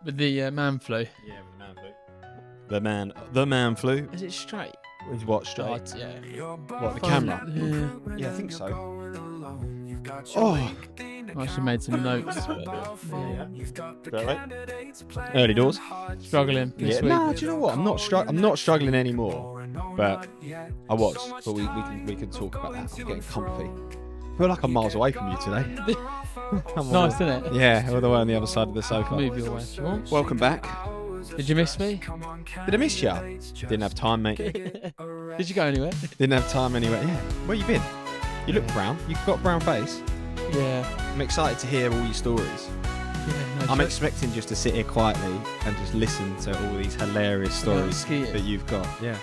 With the man flu. Yeah, with the man flu. The man flu. Is it straight? Is what straight? Oh, yeah. What, the camera? Yeah. Yeah, I think so. Oh, I actually made some notes. But, Early doors. struggling this week. Nah, do you know what? I'm not struggling anymore, but I was. But we can talk about that. I'm getting comfy. I feel like I'm miles away from you today. Nice, isn't it? Yeah, all the way on the other side of the sofa. Move your way if you want. Welcome back. Did you miss me? Did I miss you? Didn't have time, mate. Did you go anywhere? Didn't have time anyway. Yeah. Where you been? You look brown. You've got a brown face. Yeah. I'm excited to hear all your stories. Yeah, no, I'm expecting just to sit here quietly and just listen to all these hilarious stories skiing. that you've got. Yeah.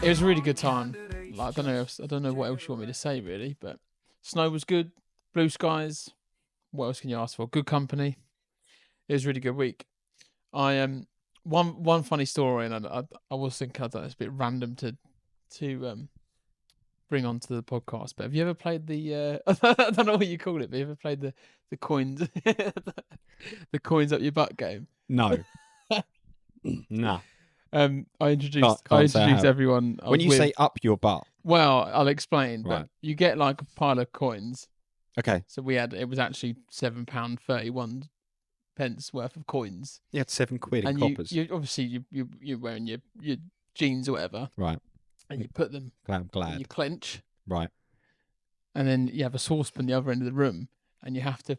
It was a really good time. Like, I don't know what else you want me to say really, but snow was good, blue skies. What else can you ask for? Good company. It was a really good week. I one funny story, and I was thinking that it's a bit random to bring onto the podcast. But have you ever played the I don't know what you call it, but have you ever played the coins the coins up your butt game? No. Nah. I introduced Can't say I have. everyone. When you say up your butt. well, I'll explain. Right. But you get like a pile of coins. Okay. So it was actually £7.31 worth of coins. You had £7 in And coppers. you obviously you're wearing your jeans or whatever. Right. And you put them I'm glad. and you clench. Right. And then you have a saucepan the other end of the room and you have to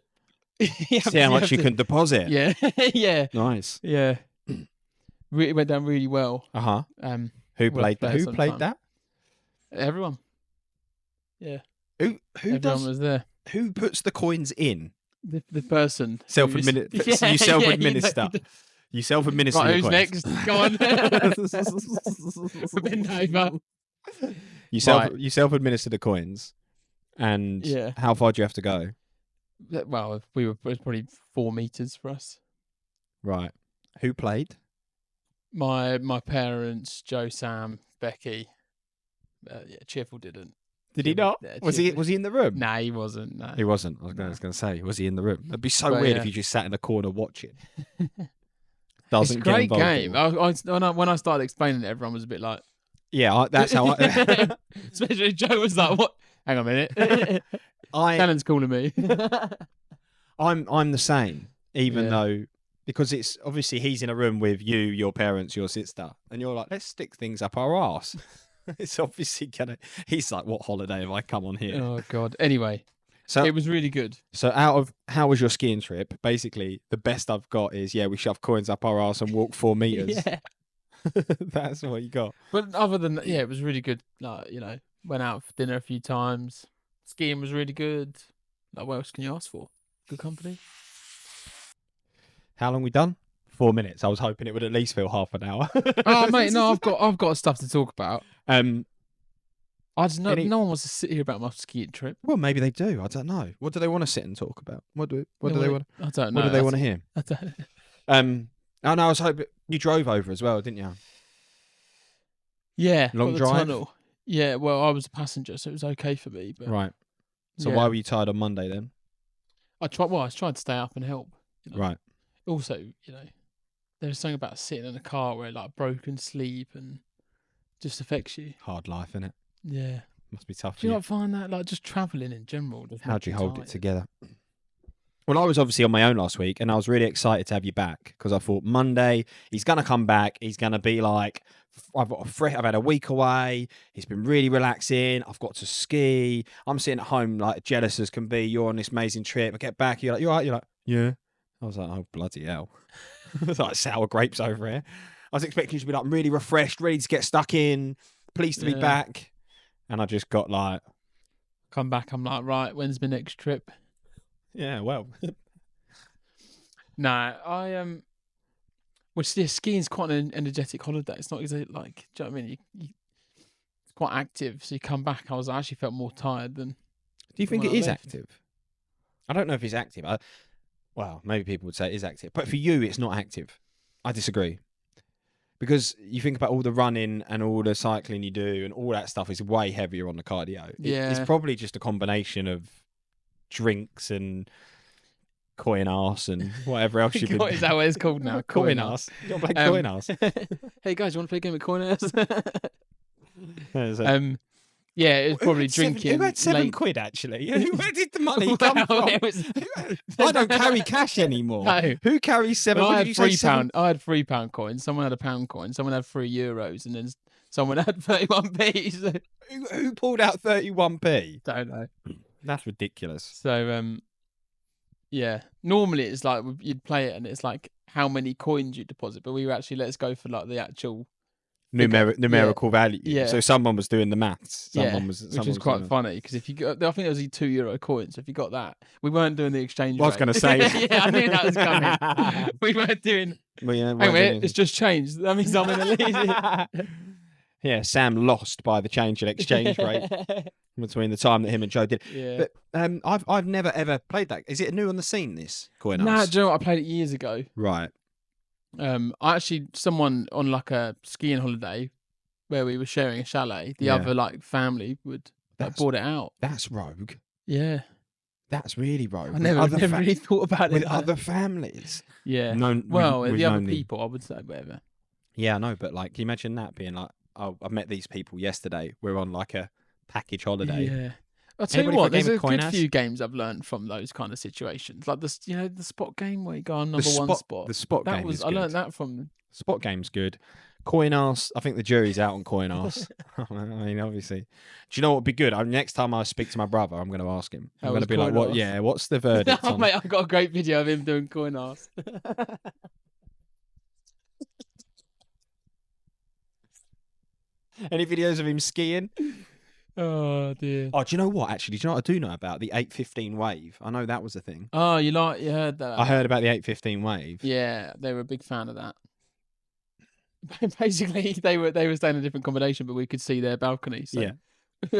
See how much you can deposit. Yeah. Yeah. Nice. Yeah. It went down really well. Uh-huh. Who Worth played that? playing Who played sometime. that? Everyone. Yeah. Who Everyone was there. who puts the coins in? The person. Self-administer. Yeah, You self-administer. yeah, You self-administer. Right, your who's coins. next? Go on. Bend over. You self-administer the coins. And Yeah. how far do you have to go? Well, it was probably 4 meters for us. Right. Who played? My parents, Joe, Sam, Becky. Yeah, Cheerful didn't. Did he not? Yeah, Was he in the room? Nah, he wasn't. No. He wasn't. I was going to say, was he in the room? It'd be so But, weird yeah. if you just sat in the corner watching. It's Doesn't a get great involved game. at all. When I started explaining it, everyone was a bit like... Yeah, that's how I... Especially Joe was like, what? Hang on a minute. Shannon's calling me. I'm the same, even Yeah. though... Because it's obviously he's in a room with you, your parents, your sister, and you're like, let's stick things up our arse. It's obviously gonna. He's like, what holiday have I come on here? Oh, God. Anyway, So, it was really good. how was your skiing trip? Basically, the best I've got is we shove coins up our arse and walk 4 meters. Yeah. That's what you got. But other than that, yeah, it was really good. Like, went out for dinner a few times. Skiing was really good. Like, what else can you ask for? Good company. How long we done? 4 minutes. I was hoping it would at least feel half an hour. Oh, mate, no, I've got stuff to talk about. I just know no one wants to sit here about my skiing trip. Well, maybe they do. I don't know. What do they want to sit and talk about? What do they want? I don't know. What do they want to hear? I don't. Oh no, I was hoping you drove over as well, didn't you? Yeah, Long got the drive? tunnel. Yeah, well, I was a passenger, so it was okay for me. But Right. So yeah. why were you tired on Monday then? I tried to stay up and help. Right. Also, there's something about sitting in a car where like broken sleep and just affects you. Hard life, innit? Yeah. Must be tough for Do you you. not find that like just travelling in general? How do you hold it together? Well, I was obviously on my own last week, and I was really excited to have you back because I thought Monday he's gonna come back. He's gonna be like, I've had a week away. It's been really relaxing. I've got to ski. I'm sitting at home like jealous as can be. You're on this amazing trip. I get back. You're like, you all right? You're like, yeah. I was like, oh bloody hell! It's like sour grapes over here. I was expecting you to be like really refreshed, ready to get stuck in, pleased to be back, and I just got like, come back. I'm like, right, when's my next trip? yeah, well. Nah, well, skiing's quite an energetic holiday. It's not exactly like, do you know what I mean? It's quite active. So you come back, I actually felt more tired than. Do you think when it I is left. active? I don't know if it's active. Well, maybe people would say it is active, but for you, it's not active. I disagree. Because you think about all the running and all the cycling you do and all that stuff is way heavier on the cardio. It's Yeah. probably just a combination of drinks and coin arse and whatever else you've been. Is that what it's called now? Coin arse. You want to play coin arse? Hey guys, you want to play a game of coin arse? There's Yeah, it was probably Seven- drinking. Who had £7 late. Actually? Where did the money Well, come from? it was- I don't carry cash anymore. No. Who carries seven? Well, what I did had you say, £3. I had £3 coins. Someone had a pound coin. Someone had €3, and then someone had 31p. So, Who pulled out 31p? don't know. That's ridiculous. So yeah. Normally it's like you'd play it, and it's like how many coins you deposit. But we were actually let's go for like the actual Numerical value. Yeah. So someone was doing the maths. Someone was, which was quite funny because if you got, I think it was a €2 coin. So if you got that, we weren't doing the exchange. I was rate. going to say. Yeah, I knew that was coming. We weren't doing. Well, yeah, Hang on, it's just changed. That means I'm in the lead. Yeah, Sam lost by the change in exchange rate between the time that him and Joe did. Yeah. But I've never ever played that. Is it new on the scene? This coin Nah, arse? do you know what? I played it years ago. Right. I actually someone on like a skiing holiday where we were sharing a chalet. The Yeah. other like family bought it out. That's rogue. Yeah, That's really rogue. I With never other really thought about it. with though. other families. Yeah. Known, Well, we've the other known them. people, I would say, whatever. Yeah, I know, but like, can you imagine that being like, oh, I've met these people yesterday. We're on like a package holiday. Yeah. I'll tell you Anybody for a what, game there's of a good coin-ass? few games I've learned from those kind of situations. Like the spot game where you go on number one spot. The spot That game was is I good. learned that from. Spot game's good. Coin arse, I think the jury's out on coin arse. I mean, obviously. Do you know what would be good? Next time I speak to my brother, I'm going to ask him. I'm How going to was be like, coin "What? arse?" Yeah, what's the verdict?" Oh, on... mate, I've got a great video of him doing coin arse. Any videos of him skiing? Oh dear. Oh, do you know what? Actually, do you know what I do know about the 815 wave? I know that was a thing. Oh, you heard that? I heard about the 815 wave. Yeah, they were a big fan of that. Basically, they were staying in a different combination, but we could see their balcony. So Yeah.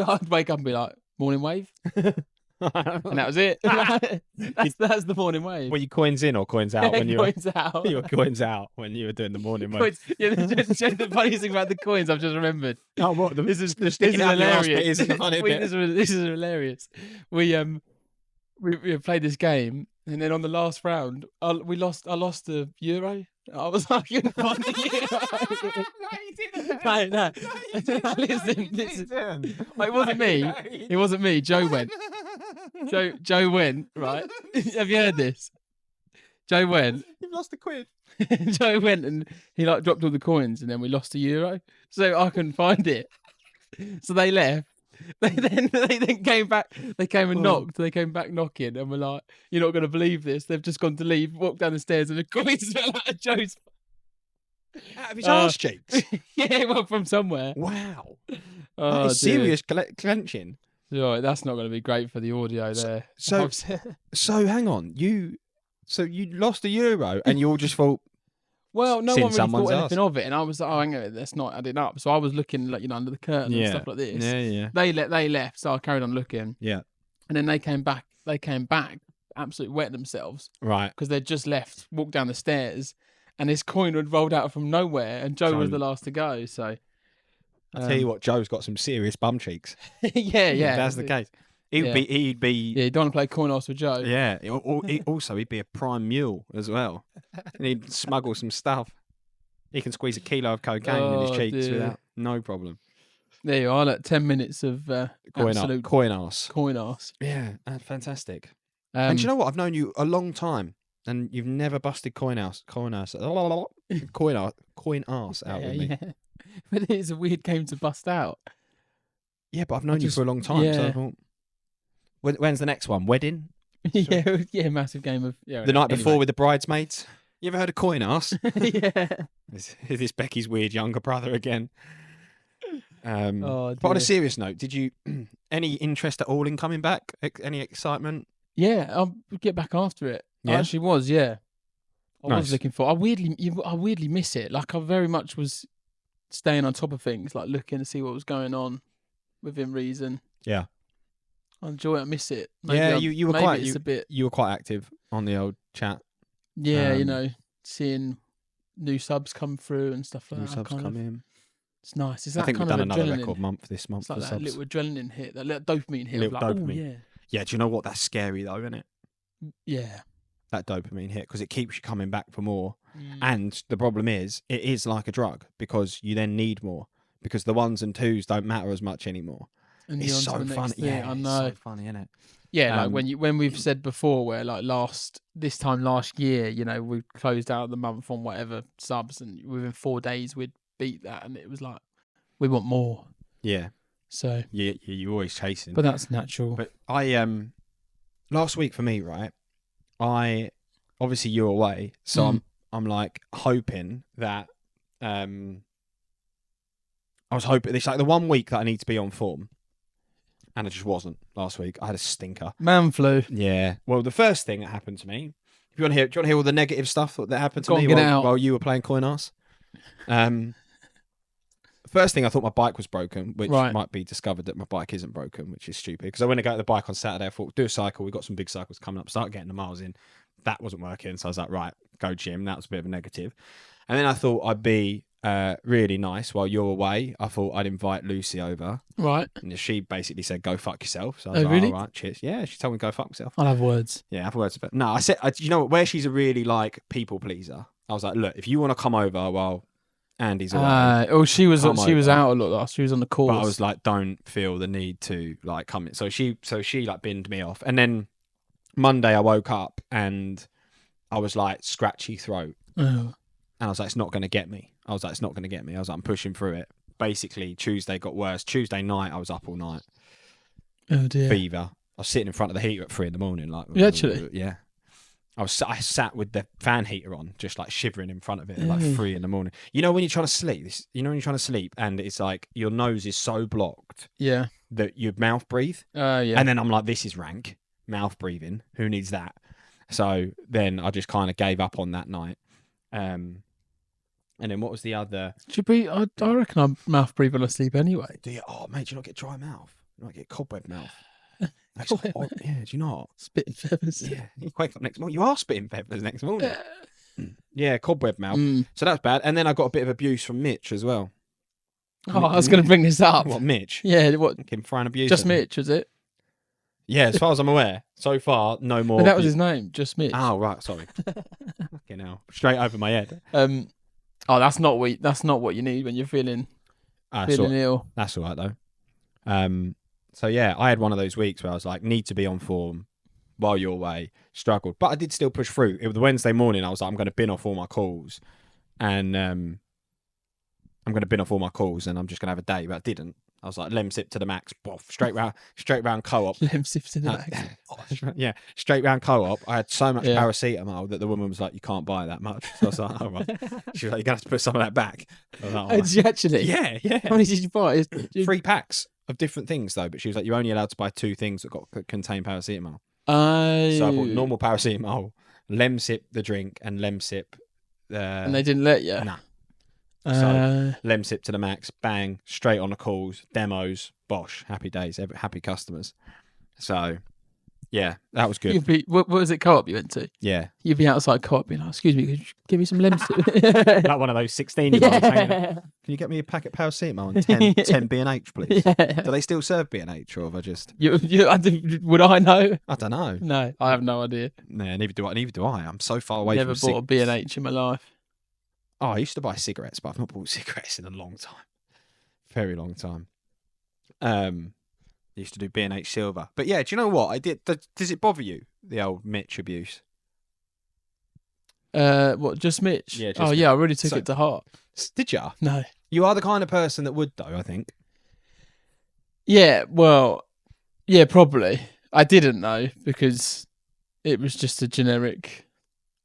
I'd wake up and be like, "Morning wave," and that was it. that's the morning wave. Were you coins in or coins out when you were? Coins out. You were coins out when you were doing the morning wave. Coins, yeah, the funniest thing about the coins I've just remembered. Oh, what? This is sticking out your arse bit hilarious. isn't the funny bit. This is hilarious. We played this game, and then on the last round, I lost the euro. I was like, "You're not the euro." No. Listen. It wasn't me. It wasn't me. Joe went. Joe went. Right? Have you heard this? Joe went. You've lost a quid. Joe went and he like dropped all the coins, and then we lost a euro. So I couldn't find it. So they left. They then came back. They came and knocked. They came back knocking, and we're like, "You're not going to believe this. They've just gone to leave. Walked down the stairs, and the coins fell out of Joe's." Out of his arse cheeks. Yeah, well, from somewhere. Wow. Oh, That is dear. serious clenching. Right, that's not going to be great for the audio there. So hang on. You lost a euro and you all just thought, Well, no Seen one really someone's thought anything arse. of it, and I was like, "Oh, hang on, let's not add it up." So I was looking, like, under the curtain and stuff like this. Yeah. They left, so I carried on looking, Yeah. and then they came back. They came back, absolutely wet themselves Right. because they'd just left, walked down the stairs, and this coin had rolled out from nowhere, and Joe was Joe. the last to go. So I tell you what, Joe's got some serious bum cheeks. yeah. If that's the case. He'd Yeah. be Yeah, you don't want to play coin arse with Joe. yeah. Also, he'd be a prime mule as well. And he'd smuggle some stuff. He can squeeze a kilo of cocaine in his Oh, cheeks dear. without no problem. There you are. Look, 10 minutes of absolute Coin arse. coin arse. Yeah, fantastic. And do you know what? I've known you a long time, and you've never busted coin arse out with me. Yeah. But it is a weird game to bust out. Yeah, but I've known you for a long time. So I yeah. thought, when's the next one? Wedding? yeah, massive game of The night before with the bridesmaids? You ever heard of coin arse? Yeah. Is this Becky's weird younger brother again? Oh, But on a dear. serious note, did you any interest at all in coming back? Any excitement? Yeah, I'll get back after it. I Yeah? actually was, yeah. I Nice. was looking for. I weirdly miss it. Like I very much was staying on top of things, like looking to see what was going on within reason. Yeah. I enjoy it. I miss it. Yeah, you were maybe quite- It's a bit. You were quite active on the old chat. Yeah, um, seeing new subs come through and stuff like New that. subs kind come of, in. It's nice. It's I that think we've kind done of another adrenaline. record month this month It's like for that subs. little adrenaline hit, that little dopamine hit. Little Of like, dopamine. oh Yeah, do you know what? That's scary though, isn't it? yeah, that dopamine hit, because it keeps you coming back for more. Mm. And the problem is, it is like a drug, because you then need more, because the ones and twos don't matter as much anymore. And It's you're on to so the next funny. thing. Yeah, I it's know. so funny, isn't it? Yeah, like when we've said before, where like this time last year, you know, we closed out the month on whatever subs, and within 4 days we'd beat that, and it was like we want more. Yeah. So You're always chasing. but that's natural. But I last week for me, right? I obviously you're away, so I'm like hoping that I was hoping it's like the 1 week that I need to be on form, and I just wasn't last week. I had a stinker. Man flu. Yeah. Well, the first thing that happened to me. If you want to hear, do you want to hear all the negative stuff that happened to Go on, me get it out. while you were playing coin ass? First thing, I thought my bike was broken, which might be discovered that my bike isn't broken, which is stupid. Because I went to go to the bike on Saturday. I thought, do a cycle. We've got some big cycles coming up. Start getting the miles in. That wasn't working. So I was like, right, go gym. That was a bit of a negative. And then I thought I'd be really nice while you're away. I thought I'd invite Lucy over. Right. And she basically said, go fuck yourself. So I was like, really? all right, cheers. Yeah, she told me to go fuck myself. I'll have words. Yeah, have words about it. No, I said, you know what, where she's a really like people pleaser, I was like, look, if you want to come over while Andy's away. She was out over. a lot last. She was on the course. But I was like, don't feel the need to like come in. So she like binned me off. And then Monday I woke up and I was like scratchy throat. Oh. And I was like, it's not going to get me. I was like, I'm pushing through it. Basically, Tuesday got worse. Tuesday night, I was up all night. Oh dear. Fever. I was sitting in front of the heater at 3 a.m. Like, actually? Yeah. I sat with the fan heater on, just like shivering in front of it at like 3 a.m. You know when you're trying to sleep, and it's like your nose is so blocked, yeah, that you mouth breathe. Yeah. And then I'm like, this is rank mouth breathing. Who needs that? So then I just kind of gave up on that night. And then what was the other? Should be. I reckon I mouth breathe when I sleep anyway. Do you? Oh mate, do you not get dry mouth? You not get cobweb mouth? Yeah, do you not? Spitting feathers. Yeah, you wake up next morning. You are spitting feathers next morning. Yeah, cobweb mouth. So that's bad. And then I got a bit of abuse from Mitch as well. Oh, I was going to bring this up. What, Mitch? Yeah, what? Him throwing abuse. Just Mitch, was it? Yeah, as far as I'm aware, so far no more. But that was his name, just Mitch. Oh right, sorry. Fucking hell, straight over my head. Oh, that's not what you need when you're feeling ill. That's all right though. So yeah, I had one of those weeks where I was like, need to be on form while you're away, struggled. But I did still push through. It was the Wednesday morning, I was like, I'm going to bin off all my calls. And I'm going to bin off all my calls and I'm just going to have a day. But I didn't. I was like, lemsip to the max, boff, straight round co-op. Lemsip to the max. Yeah, straight round co-op. I had so much paracetamol that the woman was like, you can't buy that much. So I was like, all right. She was like, you're going to have to put some of that back. I was like, Oh, did you actually? Yeah. How many did you buy? 3 packs of different things though, but she was like, you're only allowed to buy 2 things that contain paracetamol. So I bought normal paracetamol, Lemsip the drink, and Lemsip. And they didn't let you? Nah. So Lemsip to the max, bang, straight on the calls, demos, bosh, happy days, happy customers. So yeah, that was good. What was it, co-op you went to? Yeah. You'd be outside co-op being like, excuse me, could you give me some Lemsip? Like one of those 16-year-olds. Can you get me a packet of paracetamol and 10 B&H, please? Yeah. Do they still serve B&H, or have I just... Would I know? I don't know. No, I have no idea. Yeah, neither do I. I'm so far away Never from bought a B&H in my life. Oh, I used to buy cigarettes, but I've not bought cigarettes in a long time. Very long time. Used to do B&H Silver. But yeah, do you know what? I did. Does it bother you, the old Mitch abuse? What, just Mitch? Yeah, just Mitch. Mitch. I really took it to heart. Did you? No. You are the kind of person that would, though, I think. Yeah, well, yeah, probably. I didn't know because it was just a generic...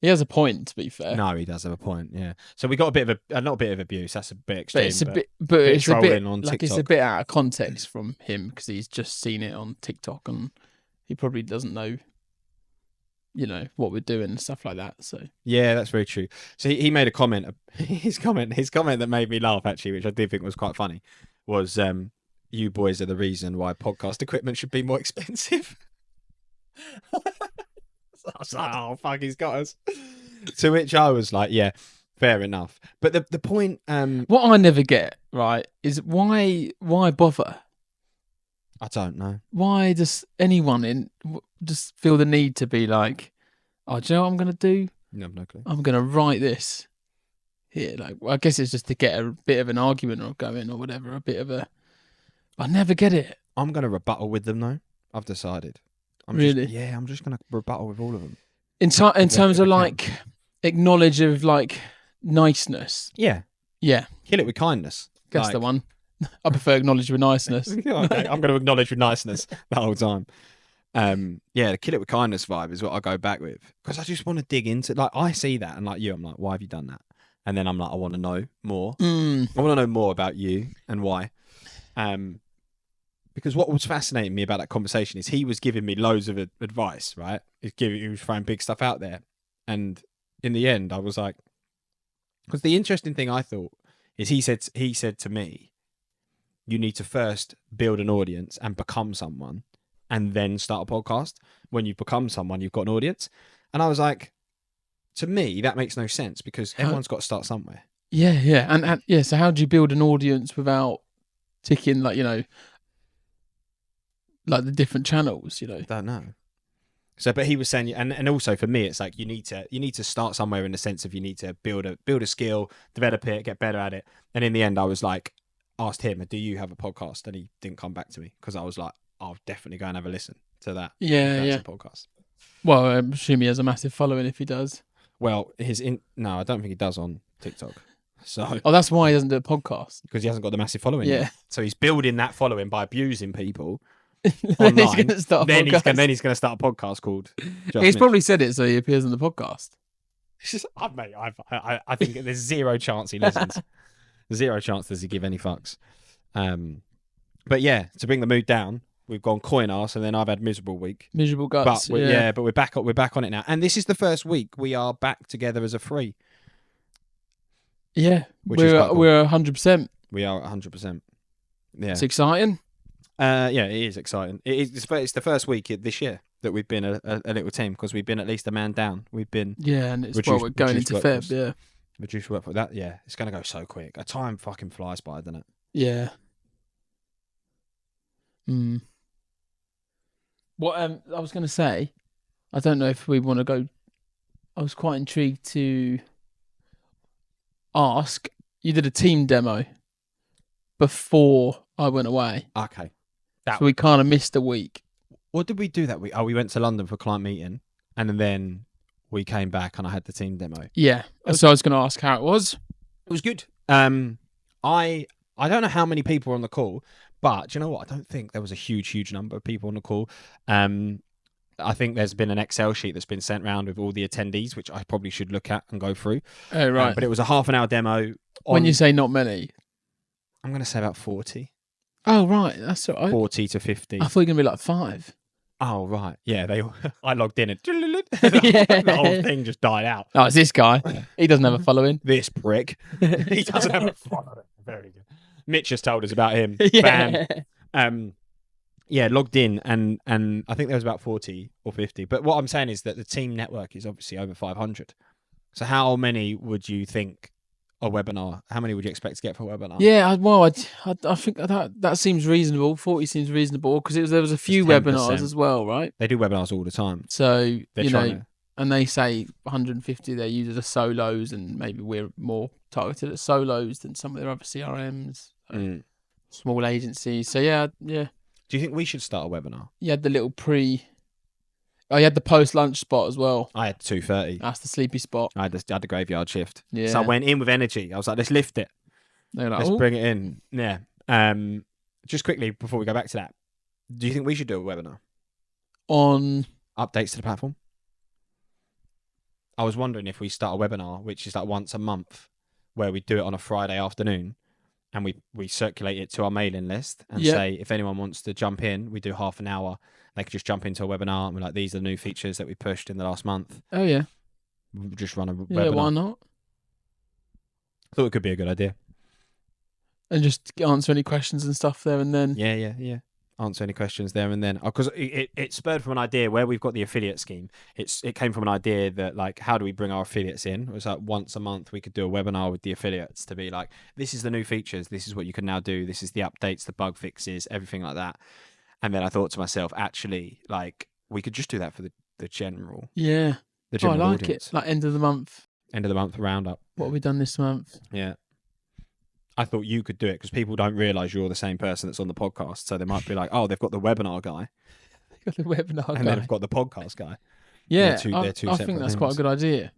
He has a point, to be fair. No, he does have a point. Yeah. So we got a bit of not a bit of abuse. That's a bit extreme. But it's a bit on like TikTok. it's a bit out of context from him because he's just seen it on TikTok and he probably doesn't know, what we're doing and stuff like that. So yeah, that's very true. So he made a comment. His comment that made me laugh actually, which I did think was quite funny, was you boys are the reason why podcast equipment should be more expensive. I was like, oh fuck, he's got us. To which I was like, yeah, fair enough. But the point, what I never get right is why bother? I don't know. Why does anyone just feel the need to be like, oh, do you know what I'm going to do? No, no clue. I'm going to write this here. Like, well, I guess it's just to get a bit of an argument or going or whatever, a bit of a. I never get it. I'm going to rebuttal with them though. I've decided. I'm Really? just going to rebuttal with all of them. In terms of if I like acknowledge of like niceness. Yeah. Yeah, Kill it with kindness. that's the one. I prefer acknowledge with niceness. Okay, I'm going to acknowledge with niceness the whole time. Yeah, the kill it with kindness vibe is what I go back with because I just want to dig into. Like I see that and like you, I'm like, why have you done that? And then I'm like, I want to know more. I want to know more about you and why. Because what was fascinating me about that conversation is he was giving me loads of advice, right? He was throwing big stuff out there, and in the end, I was like, because the interesting thing I thought is he said to me, you need to first build an audience and become someone, and then start a podcast. When you've become someone, you've got an audience, and I was like, to me, that makes no sense because everyone's got to start somewhere. Yeah, and yeah. So how do you build an audience without ticking like like the different channels? Don't know. So, but he was saying, and also for me, it's like you need to start somewhere in the sense of you need to build a skill, develop it, get better at it. And in the end, I was like, asked him, "Do you have a podcast?" And he didn't come back to me because I was like, "I'll definitely go and have a listen to that." Yeah, That's yeah. a podcast. Well, I assume he has a massive following if he does. Well, no, I don't think he does on TikTok. So, Oh, that's why he doesn't do a podcast. because he hasn't got the massive following. Yeah. Yet. So he's building that following by abusing people Then he's online. going to start a Then podcast. he's going to start a podcast called. Just He's Mitch. probably said it so he appears on the podcast. Mate, I think there's zero chance he listens. Zero chance does he give any fucks. But yeah, to bring the mood down, we've gone coin arse, and then I've had miserable week. Miserable guts. But we're back on it now, and this is the first week we are back together as a free. Yeah, Which is quite cool. we're 100%. We are 100%. Yeah, It's exciting. yeah, it is exciting. It's the first week this year that we've been a little team because we've been at least a man down. We've been Yeah, and it's Reduced- we're going reduced into workforce. Feb. Yeah, reduced work for that. Yeah, it's going to go so quick. A time fucking flies by, doesn't it? yeah. What I was going to say, I don't know if we want to go. I was quite intrigued to ask. You did a team demo before I went away, Okay. so we kind of missed a week. What did we do that week? Oh, we went to London for a client meeting, and then we came back, and I had the team demo. Yeah, so I was going to ask how it was. It was good. I don't know how many people were on the call, but do you know what? I don't think there was a huge number of people on the call. I think there's been an Excel sheet that's been sent around with all the attendees, which I probably should look at and go through. Oh right, But it was a half an hour demo. when you say not many. I'm going to say about 40. Oh right, that's all right. 40 to 50. I thought you were going to be like 5. Oh, right. Yeah, I logged in and Yeah. the whole thing just died out. Oh, it's this guy. He doesn't have a following. This prick. He doesn't have a following. Very good. Mitch just told us about him. Yeah. Bam. Yeah, logged in and I think there was about 40 or 50. But what I'm saying is that the team network is obviously over 500. So how many would you think a webinar? How many would you expect to get for a webinar? Yeah, well, I think that seems reasonable. 40 seems reasonable because there was a few 10%. webinars as well, right? They do webinars all the time. So They're trying to. and they say 150 their users are solos, and maybe we're more targeted at solos than some of their other CRMs, small agencies. So yeah. Do you think we should start a webinar? You had the little you had the post lunch spot as well. I had 2:30. That's the sleepy spot. I had the graveyard shift. Yeah. So I went in with energy. I was like, let's lift it. They're like, Let's "Oh." bring it in. Yeah. Just quickly before we go back to that, do you think we should do a webinar? On Updates to the platform? I was wondering if we start a webinar, which is like once a month, where we do it on a Friday afternoon, and we circulate it to our mailing list and say if anyone wants to jump in, we do half an hour. They could just jump into a webinar and we're like, these are the new features that we pushed in the last month. oh yeah, We'll just run a yeah, webinar. why not? Thought it could be a good idea. And just answer any questions and stuff there and then. Yeah. Answer any questions there and then. Because it spurred from an idea where we've got the affiliate scheme. It came from an idea that, like, how do we bring our affiliates in? It was like once a month we could do a webinar with the affiliates to be like, this is the new features. This is what you can now do. This is the updates, the bug fixes, everything like that. And then I thought to myself, actually, like, we could just do that for the general. Yeah. the I general like audience. it. Like end of the month. End of the month roundup. What have we done this month? Yeah. I thought you could do it because people don't realise you're the same person that's on the podcast. So they might be like, oh, they've got the webinar guy The webinar and guy. then they've got the podcast guy. Yeah, they're two I separate think that's things. quite a good idea.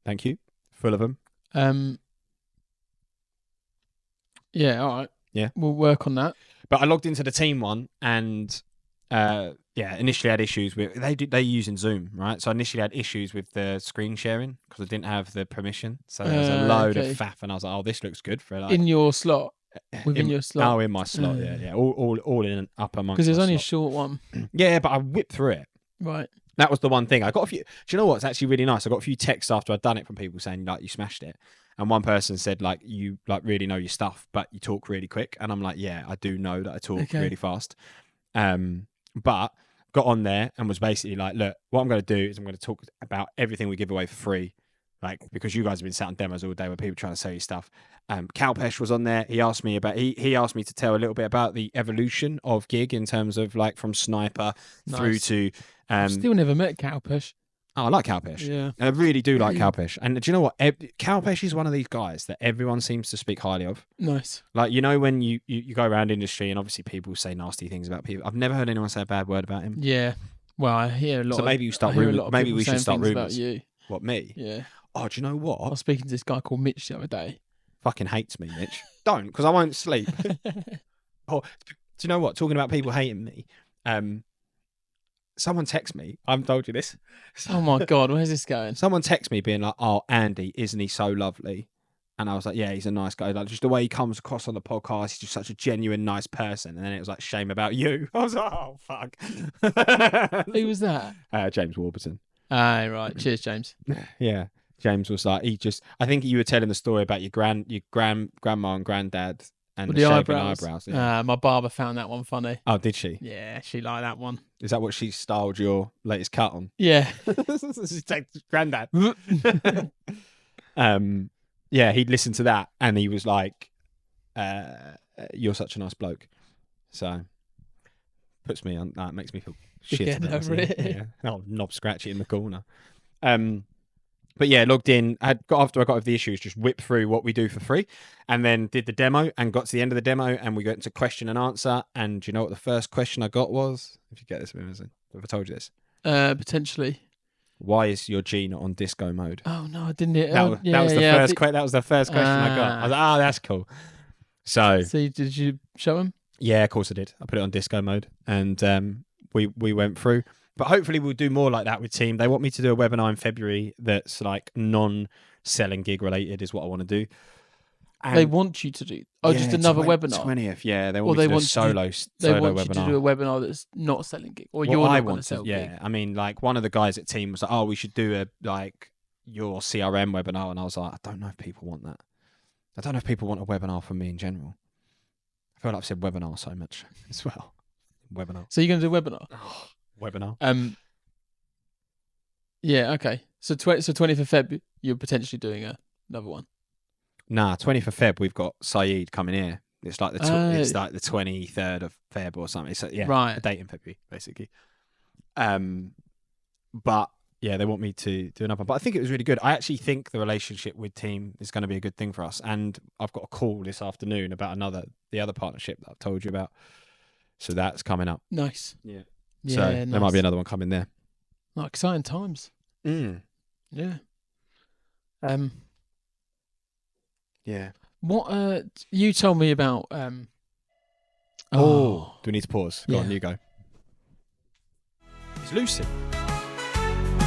Thank you. Full of them. Yeah, all right. Yeah. We'll work on that. But I logged into the team one and initially had issues with they're using Zoom, right? So I initially had issues with the screen sharing because I didn't have the permission. So there was a load of faff, and I was like, "Oh, this looks good for like in your slot, within your slot." Oh, in my slot, yeah, all in up amongst. Because there's only slot. a short one. Yeah, but I whipped through it. Right. That was the one thing I got a few. Do you know what's actually really nice? I got a few texts after I'd done it from people saying like you smashed it, and one person said like you like really know your stuff, but you talk really quick, and I'm like, yeah, I do know that I talk really fast. But got on there and was basically like, look, what I'm going to do is I'm going to talk about everything we give away for free, like because you guys have been sat on demos all day with people trying to sell you stuff. Kalpesh was on there. He asked me about he asked me to tell a little bit about the evolution of Giig in terms of like from sniper through to. I've still never met Kalpesh. Oh, I like Kalpesh. Yeah, I really do like Kalpesh. And do you know what? Kalpesh is one of these guys that everyone seems to speak highly of. Nice. Like, you know, when you go around industry and obviously people say nasty things about people. I've never heard anyone say a bad word about him. Yeah. Well, I hear a lot. So maybe you start rumors. Maybe we should start rumors about you. What, me? Yeah. Oh, do you know what? I was speaking to this guy called Mitch the other day. Fucking hates me, Mitch. Don't, because I won't sleep. Oh, do you know what? Talking about people hating me, someone texts me. I haven't told you this. Oh my God, where's this going? Someone texts me being like, "Oh, Andy, isn't he so lovely?" And I was like, "Yeah, he's a nice guy. Like just the way he comes across on the podcast, he's just such a genuine, nice person." And then it was like, "Shame about you." I was like, "Oh fuck." Who was that? James Warburton. Ah, right. Cheers, James. Yeah, James was like, I think you were telling the story about your grandma and granddad. And With the the eyebrows. Yeah. My barber found that one funny. Oh, did she? Yeah, she liked that one. Is that what she styled your latest cut on? Yeah. She takes granddad. Yeah, he'd listened to that and he was like, "You're such a nice bloke." So puts me on. That makes me feel shit. Getting over it. Yeah, I'll knob scratch it in the corner. But yeah, logged in. After I got over the issues, just whipped through what we do for free, and then did the demo and got to the end of the demo, and we got into question and answer. And do you know what the first question I got was? If you get this, have I told you this? Potentially. Why is your G not on disco mode? Oh no, I didn't. That was the first question I got. I was like, "Oh, that's cool." So did you show him? Yeah, of course I did. I put it on disco mode, and we went through. But hopefully we'll do more like that with team. They want me to do a webinar in February that's like non-selling gig related is what I want to do. And they want you to do just another webinar. 20th, yeah. They want me to do a solo webinar. They want you to do a webinar that's not selling gig, or you're not going to sell gig. Yeah, I mean, like one of the guys at team was like, "Oh, we should do your CRM webinar," and I was like, "I don't know if people want that. I don't know if people want a webinar from me in general." I feel like I've said webinar so much as well. Webinar. So you're going to do a webinar? Webinar. Yeah. Okay. So 20th of Feb, you're potentially doing another one. Nah, 20th of Feb, we've got Saeed coming here. It's like it's like the 23rd of Feb or something. So yeah, right. A date in February, basically. But yeah, they want me to do another. But I think it was really good. I actually think the relationship with team is going to be a good thing for us. And I've got a call this afternoon about the other partnership that I've told you about. So that's coming up. Nice. Yeah. Yeah, so nice. there might be another one coming there. Oh, exciting times. Yeah. Yeah. What you told me about do we need to pause? Go on, you go. It's Lucy.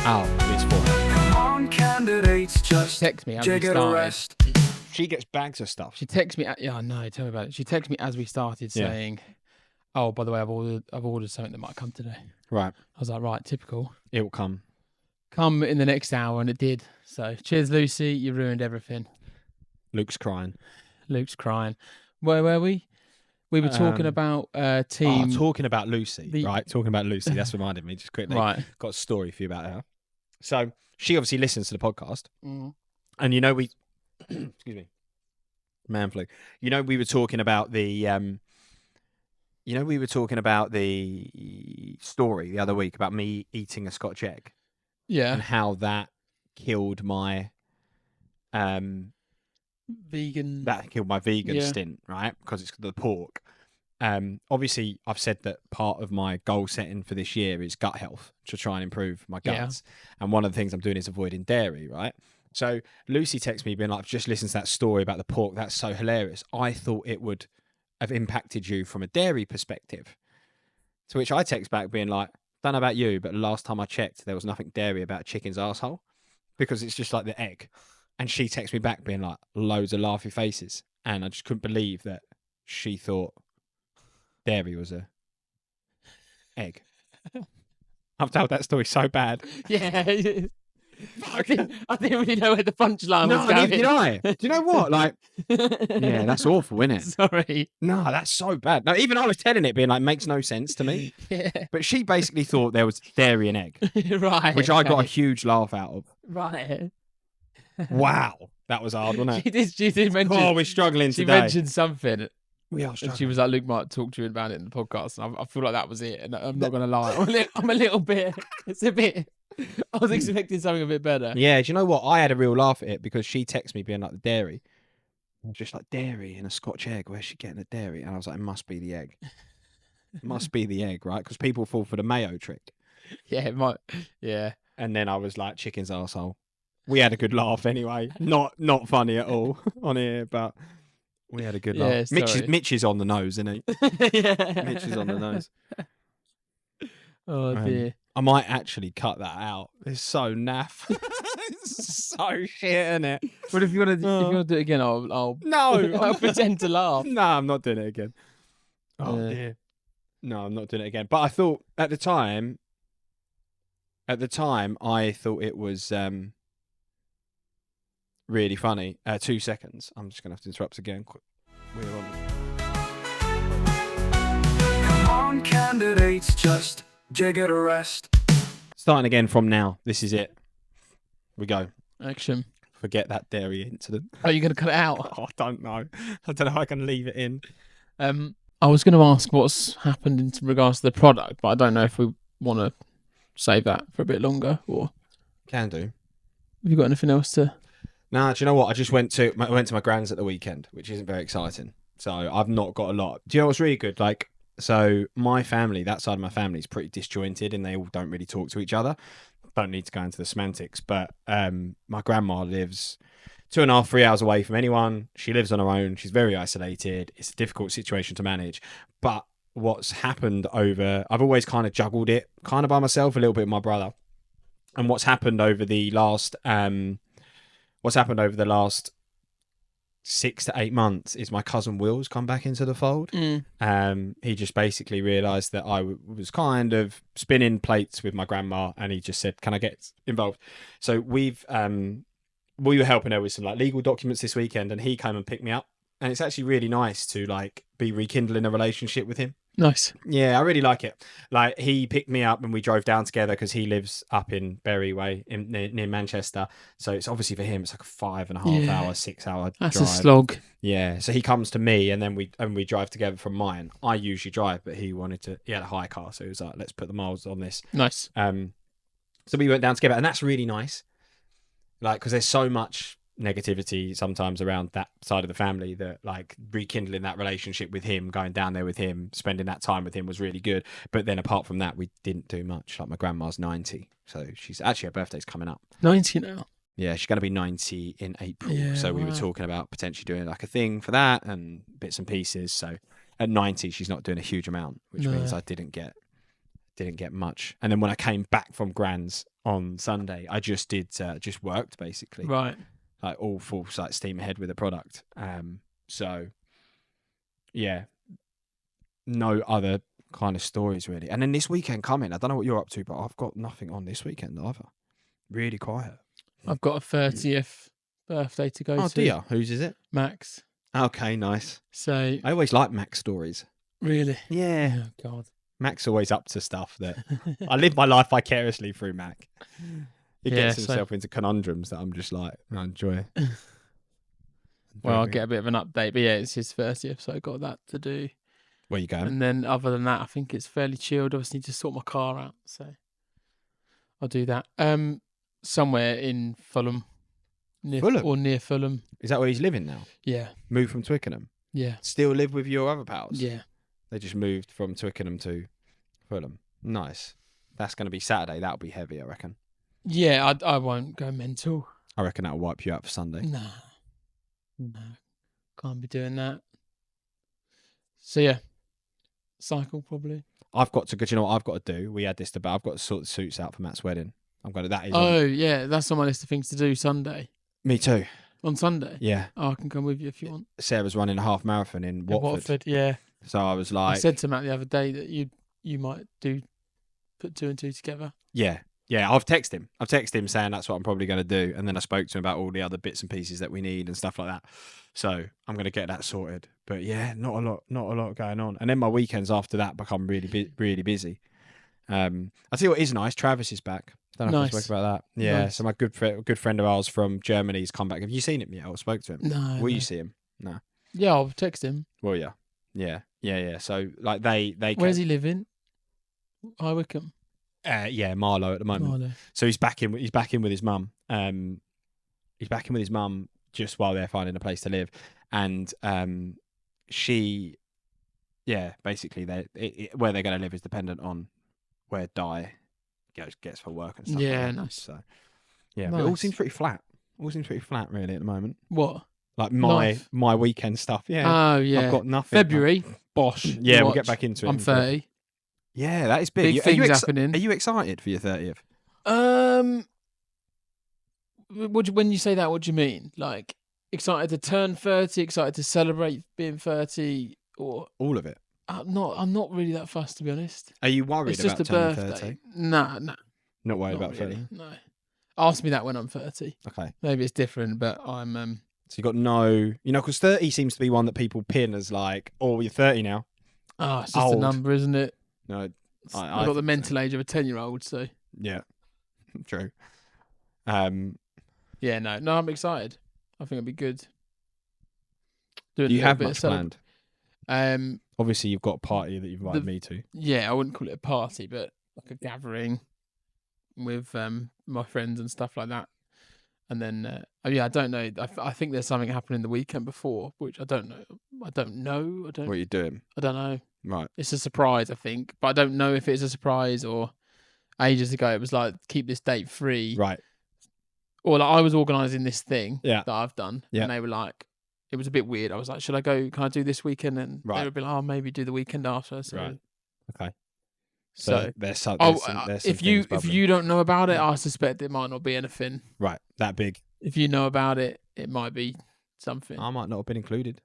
It's for her. Come on, candidates, just text me as we started. She gets bags of stuff. She texts me. Yeah, no, tell me about it. She texted me as we started saying, "Oh, by the way, I've ordered something that might come today." Right. I was like, right, typical. It will come in the next hour, and it did. So, cheers, Lucy. You ruined everything. Luke's crying. Where were we? We were talking about team. Talking about Lucy, right? Talking about Lucy. That's reminded me just quickly. Right. Got a story for you about her. So she obviously listens to the podcast, and we, excuse me, man flu. We were talking about the, story the other week about me eating a Scotch egg. Yeah. and how that killed my Vegan. vegan Yeah. stint, right? Because it's the pork. Obviously, I've said that part of my goal setting for this year is gut health to try and improve my Yeah. guts. And one of the things I'm doing is avoiding dairy, right? So Lucy texted me being like, "I've just listened to that story about the pork. That's so hilarious. I thought it would have impacted you from a dairy perspective." To which I text back being like, "Don't know about you, but last time I checked, there was nothing dairy about chicken's asshole because it's just like the egg." And she texted me back being like, loads of laughy faces. And I just couldn't believe that she thought dairy was a egg. I've told that story so bad. Yeah. I didn't really know where the punchline was No, going. neither did I. Do you know what? Like, yeah, that's awful, isn't it? Sorry. No, that's so bad. No, even I was telling it, being like, makes no sense to me. Yeah. But she basically thought there was dairy and egg, Right. which I got a okay. huge laugh out of. Right. Wow, that was hard, wasn't it? She did mention. Oh, we're struggling She today. mentioned something. We are And struggling. she was like, Luke might talk to you about it in the podcast. And I feel like that was it. And I'm not going to lie. I'm a little bit. It's a bit. I was expecting something a bit better. Yeah, do you know what? I had a real laugh at it because she texted me being like the dairy. Just like dairy in a Scotch egg. Where's she getting the dairy? And I was like, it must be the egg. It must be the egg, right? Because people fall for the mayo trick. Yeah, it might. Yeah. And then I was like, chicken's arsehole. We had a good laugh anyway. Not funny at all on here, but we had a good Yeah, laugh. sorry. Mitch is on the nose, isn't he? Yeah. Mitch is on the nose. Oh, dear. I might actually cut that out. It's so naff. It's so shit, isn't it? But if you want to do it again, I'll No, I'll pretend to laugh. No, I'm not doing it again. Oh Yeah. dear. No, I'm not doing it again. But I thought at the time, I thought it was really funny. 2 seconds. I'm just gonna have to interrupt again. We're on. Come on, candidates, just Giig it a rest. Starting again from now. This is it. We go. Action. Forget that dairy incident. Are you going to cut it out? Oh, I don't know. I don't know if I can leave it in. I was going to ask what's happened in regards to the product, but I don't know if we want to save that for a bit longer. Or Can do. have you got anything else to? Nah, do you know what? I just went to my gran's at the weekend, which isn't very exciting. So I've not got a lot. Do you know what's really good? Like, so my family, that side of my family, is pretty disjointed, and they all don't really talk to each other. Don't need to go into the semantics, but my grandma lives 2.5, 3 hours away from anyone. She lives on her own. She's very isolated. It's a difficult situation to manage. But what's happened I've always kind of juggled it kind of by myself, a little bit with my brother. And what's happened over the last 6 to 8 months is my cousin Will's come back into the fold. He just basically realised that I was kind of spinning plates with my grandma, and he just said, "Can I get involved?" So we were helping her with some like legal documents this weekend, and he came and picked me up, and it's actually really nice to like be rekindling a relationship with him. Nice. Yeah, I really like it. Like, he picked me up and we drove down together because he lives up in Bury Way near Manchester. So it's obviously for him, it's like a 5.5 hour, 6 hour That's drive. a slog. Yeah, so he comes to me and then we drive together from mine. I usually drive, but he had a high car, so he was like, let's put the miles on this. Nice. So we went down together, and that's really nice. Like, because there's so much negativity sometimes around that side of the family that like rekindling that relationship with him, going down there with him, spending that time with him was really good. But then apart from that, we didn't do much. Like, my grandma's 90, so she's actually, her birthday's coming up. 90 now. Yeah, she's going to be 90 in April. Yeah, so we were wow. talking about potentially doing like a thing for that and bits and pieces. So at 90, she's not doing a huge amount, which means I didn't get much. And then when I came back from Gran's on Sunday, I just worked basically. Right. Like, all full like steam ahead with the product. So yeah, no other kind of stories really. And then this weekend coming, I don't know what you're up to, but I've got nothing on this weekend either. Really quiet. I've got a 30th birthday to go Oh to. dear, whose is it? Max. Okay, nice. So I always like Max stories. really. Yeah, Oh God. Mac's always up to stuff that I live my life vicariously through Mac. He Yeah, gets so- himself into conundrums that I'm just like, I enjoy. Well, I'll get a bit of an update, but yeah, it's his 30th, so I got that to do. Where you going? And then other than that, I think it's fairly chilled. Obviously, need to sort my car out. So I'll do that. Somewhere in Fulham. Fulham? Near Fulham. Is that where he's living now? Yeah. Moved from Twickenham? Yeah. Still live with your other pals? Yeah. They just moved from Twickenham to Fulham. Nice. That's going to be Saturday. That'll be heavy, I reckon. Yeah, I won't go mental. I reckon that'll wipe you out for Sunday. No. Can't be doing that. So yeah, cycle probably. I've got to go. Do you know what I've got to do? We had this debate. I've got to sort the suits out for Matt's wedding. I'm going to. That is. Oh yeah, that's on my list of things to do Sunday. Me too. On Sunday. Yeah. Oh, I can come with you if you want. Sarah's running a half marathon in Watford. Yeah. So I was like, I said to Matt the other day that you might put 2 and 2 together. yeah. I've texted him saying that's what I'm probably going to do, and then I spoke to him about all the other bits and pieces that we need and stuff like that. So I'm going to get that sorted. But yeah, not a lot going on. And then my weekends after that become really busy. I tell you what is nice. Travis is back. Don't know if I spoke about that. Yeah. Nice. So my good friend of ours from Germany's come back. Have you seen him yet? Or spoke to him? No. Will you see him? No. Yeah, I'll text him. Well, yeah. So like they. Where's he living? High Wycombe. Yeah, Marlow at the moment. Marlow. So he's back in with his mum. He's back in with his mum just while they're finding a place to live, and basically where they're going to live is dependent on where Di gets for work and stuff. Yeah, like that. nice. So yeah, Nice. but it all seems pretty flat. Really at the moment. What? Like Life. my weekend stuff. Yeah. Oh yeah. I've got nothing. February. Bosh. Yeah, we'll get back into it. I'm 30. Yeah, that is big. Big things happening. Are you excited for your 30th? When you say that, what do you mean? Like excited to turn 30, excited to celebrate being 30, or All of it. I'm not really that fussed, to be honest. Are you worried It's about just a turning birthday. 30? Nah. Not worried Not about really, 30? no. Ask me that when I'm 30. Okay. Maybe it's different, but I'm So you got no, because 30 seems to be one that people pin as like, oh, you're 30 now. it's just Old. a number, isn't it? No, I've got the mental age of a 10-year-old, so Yeah, true. yeah, no, I'm excited. I think it'll be good. Do you have much planned? Um, Obviously, you've got a party that you've invited me to. yeah, I wouldn't call it a party, but like a gathering with my friends and stuff like that. And then, I don't know. I think there's something happening the weekend before, which I don't know. What are you doing? I don't know. Right. It's a surprise, I think, but I don't know if it's a surprise or ages ago it was like keep this date free. Right. Or like I was organising this thing Yeah. that I've done, Yeah. and they were like, it was a bit weird. I was like, should I go? Can I do this weekend? And Right. they would be like, oh, maybe do the weekend after. So, Right. Okay. So there's some if you things bubbling. don't know about it, I suspect it might not be anything. Right, that big, If you know about it, it might be something. I might not have been included.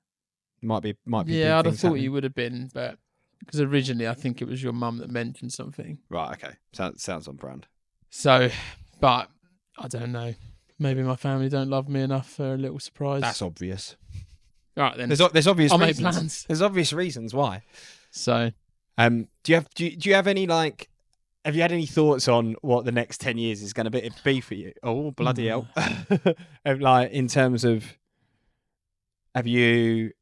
Might be. Yeah, big I'd have things thought happening. you would have been, but because originally I think it was your mum that mentioned something. Right. Okay. Sounds on brand. So, but I don't know. Maybe my family don't love me enough for a little surprise. That's obvious. All right then. There's obvious I'll make reasons. plans. There's obvious reasons why. So, Do you have any like? Have you had any thoughts on what the next 10 years is going to be for you? Oh, bloody hell! Like in terms of, have you?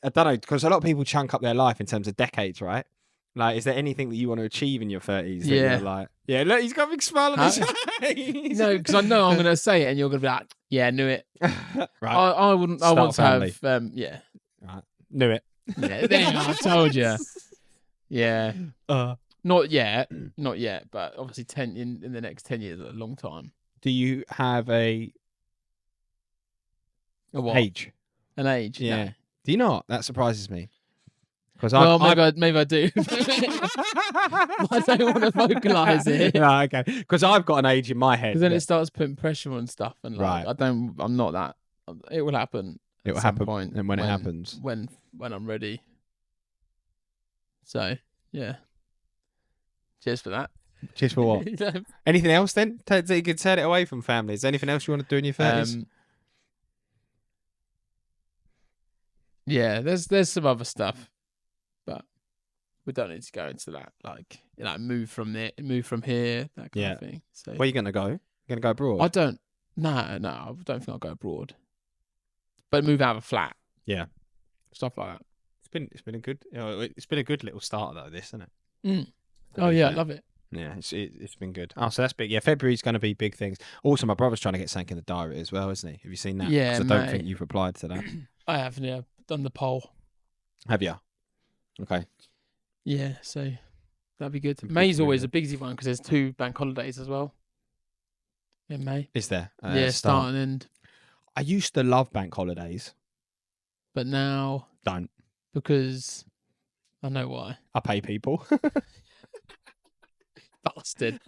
I don't know, because a lot of people chunk up their life in terms of decades, right? Like, is there anything that you want to achieve in your 30s? That Yeah. you're like, yeah. Look, he's got a big smile on his face. no, because I know I'm going to say it, and you're going to be like, "Yeah, I knew it." Right. I wouldn't. I Start want to family. have. Yeah. Right. Knew it. Yeah. There you go, I told you. Yeah. Not yet, but obviously in the next 10 years is a long time. Do you have a what? age? An age? Yeah. No. Do you not? That surprises me. Because Well, maybe I do. I don't want to vocalise it. Yeah, okay. Because I've got an age in my head. Because then that it starts putting pressure on stuff, and like Right. I'm not that. It will happen. it will at some happen, point and when it happens, when I'm ready. So yeah. Cheers for that. cheers for what? Anything else then? That you could turn it away from family. Is there anything else you want to do in your 30s? Yeah, there's some other stuff, but we don't need to go into that. Like, move from here, that kind of thing. So Where are you going to go? You're going to go abroad? I don't. No, I don't think I'll go abroad. But move out of a flat. Yeah. Stuff like that. It's been a good little start though. This, isn't it? Oh yeah, I love it. Yeah, it's been good. Oh, so that's big. Yeah, February's going to be big things. Also, my brother's trying to get something in the diary as well, isn't he? Have you seen that? Yeah, Because I don't think mate. you've replied to that. I have, yeah, done the poll. Have you? Okay. Yeah, so that'd be good. Big May's always movie. a busy one because there's 2 bank holidays as well in May. Is there? Yeah, start and end. I used to love bank holidays. But now, Don't. because I know why. I pay people. Bastard.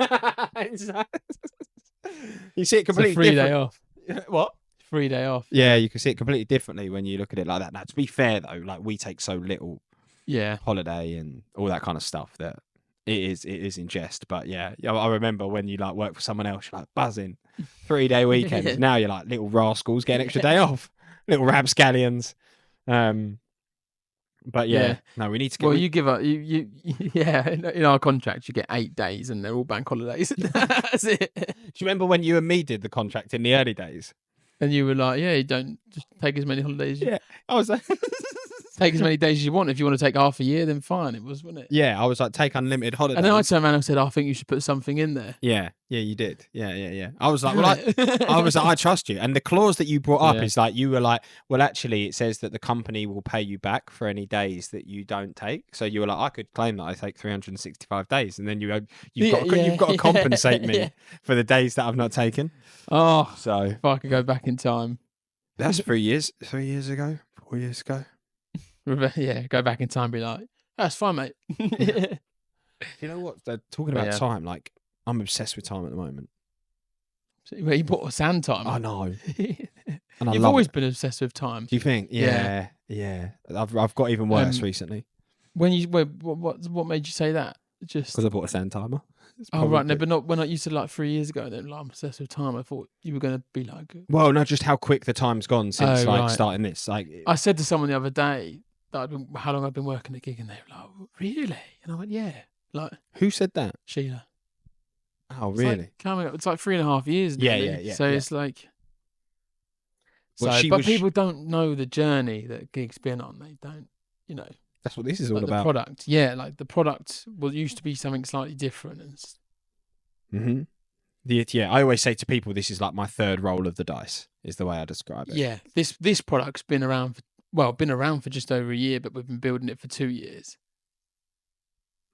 You see it It's a completely free day different. off. What? Free day off. Yeah, you can see it completely differently when you look at it like that. Now, to be fair though, like we take so little Yeah. holiday and all that kind of stuff that it is in jest. But yeah, I remember when you like work for someone else, you're like buzzing 3-day weekends. Yeah. Now you're like little rascals get an extra day off, little rapscallions. But yeah, no, we need to get. Well, you give up. You yeah. In our contract, you get 8 days, and they're all bank holidays. That's it. Do you remember when you and me did the contract in the early days? And you were like, "Yeah, you don't just take as many holidays. Yeah, I was like, Take as many days as you want. If you want to take half a year, then fine. It was, wasn't it?" yeah, I was like, take unlimited holidays. And then I turned around and said, "I think you should put something in there." Yeah, you did. Yeah. I was like, well, I was like, I trust you. And the clause that you brought up Yeah. is like, you were like, well, actually, it says that the company will pay you back for any days that you don't take. So you were like, I could claim that I take 365 days, and then you've got to compensate me Yeah. for the days that I've not taken. Oh, So if I could go back in time, that's 3 years ago, 4 years ago. yeah, go back in time, and be like, "That's fine, mate." You know what? They're talking But about yeah. time. Like, I'm obsessed with time at the moment. Well, you bought a sand timer. I know, and I You've love always it. been obsessed with time. Do you think? Yeah. Yeah. I've got even worse recently When you what made you say that? Just because I bought a sand timer. oh right, no, but not when you said like 3 years ago. Then like, I'm obsessed with time. I thought you were going to be like, Well, no, just how quick the time's gone since Oh, like right. starting this. Like, I said to someone the other day that how long I've been working at Giig, and they were like, "Really?" And I went, "Yeah." Like who said that? Sheila. Oh, It's really? like coming up. It's like 3.5 years. Yeah, nearly. yeah. So it's like. Well, So, she but was- people don't know the journey that Gig's been on. They don't, That's what this is all like the about. product. Yeah, like the product used to be something slightly different. And Mm-hmm. Yeah, I always say to people, this is like my third roll of the dice. Is the way I describe it. yeah, this product's been around for just over a year, but we've been building it for 2 years.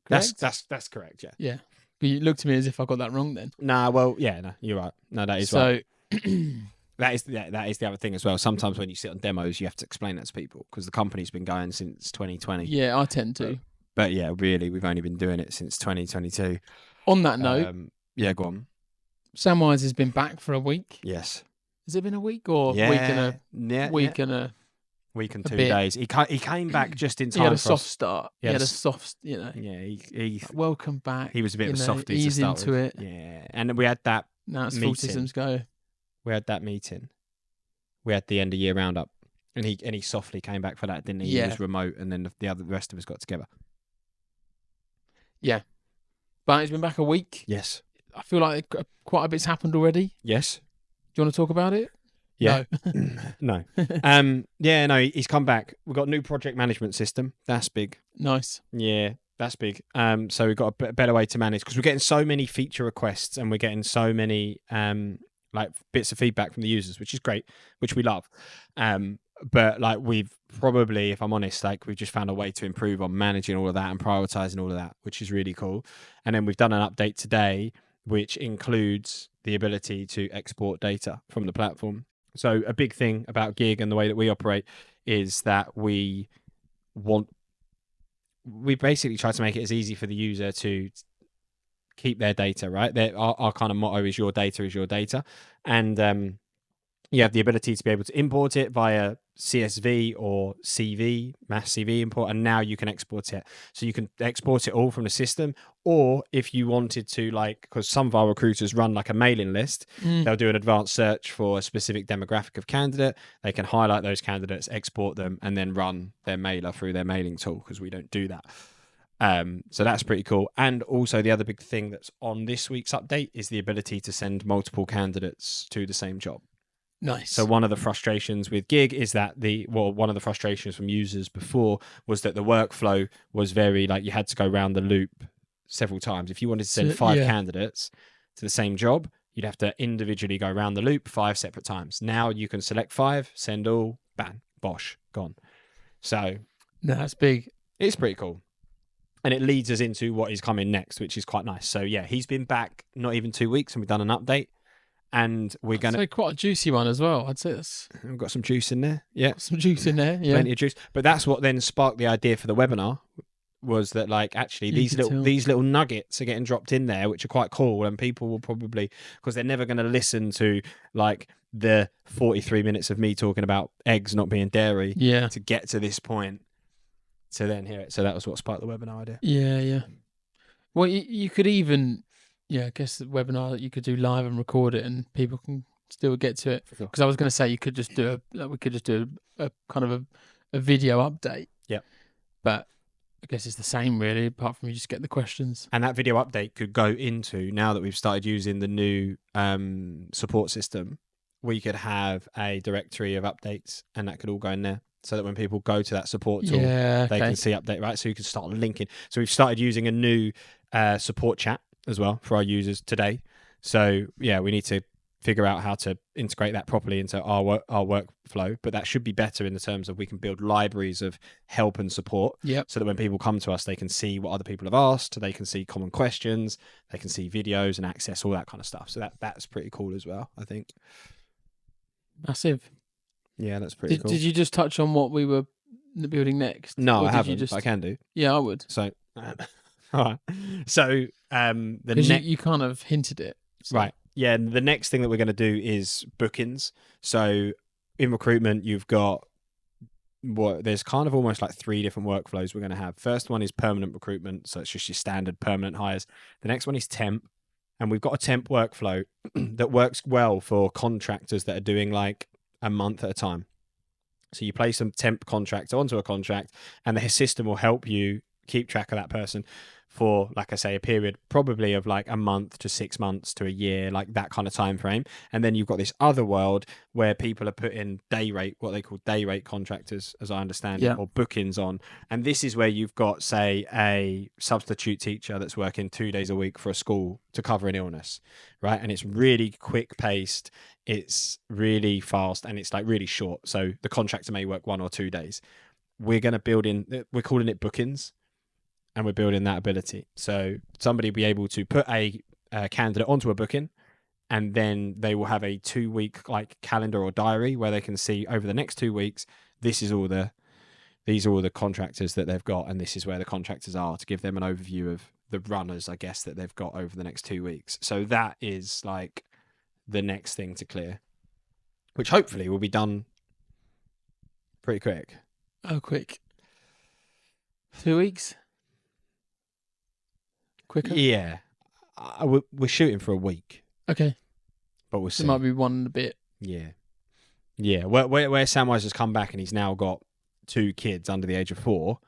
Correct? That's correct. Yeah. Yeah. But you looked at me as if I got that wrong then. Nah, well, yeah, no, you're right. No, that is right. So That is the other thing as well. Sometimes when you sit on demos, you have to explain that to people because the company's been going since 2020. yeah, I tend to. But yeah, really, we've only been doing it since 2022. On that note, Yeah, go on. Samwise has been back for a week. Yes. Has it been a week or Yeah. week and a yeah, week and a? week and a 2 bit. days. He came back just in time. He had a for us. soft start. He He had had a a soft, Yeah, he welcome back. he was a bit of a softie to ease start into with. it. Yeah, and we had that Now it's full meeting. systems go. We had that meeting. We had the end of year roundup, and he softly came back for that, didn't he? Yeah. He was remote, and then the rest of us got together. But he's been back a week. Yes. I feel like quite a bit's happened already. Yes. Do you want to talk about it? Yeah. No. No. Yeah. No. He's come back. We've got a new project management system. That's big. Nice. Yeah, that's big. So we've got a better way to manage because we're getting so many feature requests and we're getting so many like bits of feedback from the users, which is great, which we love. But like we've probably, if I'm honest, like we've just found a way to improve on managing all of that and prioritizing all of that, which is really cool. And then we've done an update today, which includes the ability to export data from the platform. So a big thing about Giig and the way that we operate is that we basically try to make it as easy for the user to keep their data, right? Our kind of motto is your data is your data. And you have the ability to be able to import it via CSV or CV, mass CV import, and now you can export it. So you can export it all from the system, or if you wanted to, like, because some of our recruiters run like a mailing list, they'll do an advanced search for a specific demographic of candidate. They can highlight those candidates, export them, and then run their mailer through their mailing tool because we don't do that. So that's pretty cool. And also the other big thing that's on this week's update is the ability to send multiple candidates to the same job. Nice. So one of the frustrations with Giig is that one of the frustrations from users before was that the workflow was very like you had to go round the loop several times. If you wanted to send So, 5 yeah. candidates to the same job, you'd have to individually go around the loop 5 separate times. Now you can select 5, send all, bang, bosh, gone. So No, that's big. it's pretty cool. And it leads us into what is coming next, which is quite nice. So yeah, he's been back not even 2 weeks and we've done an update. And we're going to... So quite a juicy one as well. I'd say that's We've got some juice in there. Yeah. got some juice in there. Yeah. Plenty of juice. But that's what then sparked the idea for the webinar, was that like actually You could tell. these little nuggets are getting dropped in there, which are quite cool, and people will probably, because they're never going to listen to like the 43 minutes of me talking about eggs not being dairy Yeah. to get to this point to then hear it. So that was what sparked the webinar idea. Yeah. Yeah. Well, you could even, I guess the webinar you could do live and record it, and people can still get to it. Sure. Because I was going to say we could just do a kind of a video update. Yep. But I guess it's the same really, apart from you just get the questions. And that video update could go into, now that we've started using the new support system, we could have a directory of updates, and that could all go in there, so that when people go to that support tool, they can see update, right? So you can start linking. So we've started using a new support chat as well for our users today. So yeah, we need to figure out how to integrate that properly into our workflow, but that should be better in the terms of we can build libraries of help and support. Yep. So that when people come to us, they can see what other people have asked, they can see common questions, they can see videos and access all that kind of stuff. So that's pretty cool as well, I think. Massive. Yeah, that's pretty cool. Did you just touch on what we were building next? No, Or I did haven't. you just... But I can do. Yeah, I would. So, all right. So, the Because next, you kind of hinted it. So. right. Yeah, and the next thing that we're going to do is bookings. So, in recruitment, you've got there's kind of almost like 3 different workflows we're going to have. First one is permanent recruitment, so it's just your standard permanent hires. The next one is temp, and we've got a temp workflow that works well for contractors that are doing like a month at a time. So you place a temp contractor onto a contract, and the system will help you keep track of that person for, like I say, a period probably of like a month to 6 months to a year, like that kind of time frame. And then you've got this other world where people are putting day rate, what they call day rate contractors, as I understand it, or bookings on. And this is where you've got, say, a substitute teacher that's working 2 days a week for a school to cover an illness, right? And it's really quick paced, it's really fast, and it's like really short. So the contractor may work 1 or 2 days. We're going to build in, we're calling it bookings, and we're building that ability. So somebody will be able to put a candidate onto a booking, and then they will have a 2-week like calendar or diary where they can see over the next 2 weeks, these are all the contractors that they've got, and this is where the contractors are, to give them an overview of the runners, I guess, that they've got over the next 2 weeks. So that is like the next thing to clear, which hopefully will be done pretty quick. Oh, quick. 2 weeks? Quicker? Yeah. We're shooting for a week, Okay. but we'll see. It might be 1 and a bit. Yeah. Yeah. Where Samwise has come back and he's now got 2 kids under the age of 4,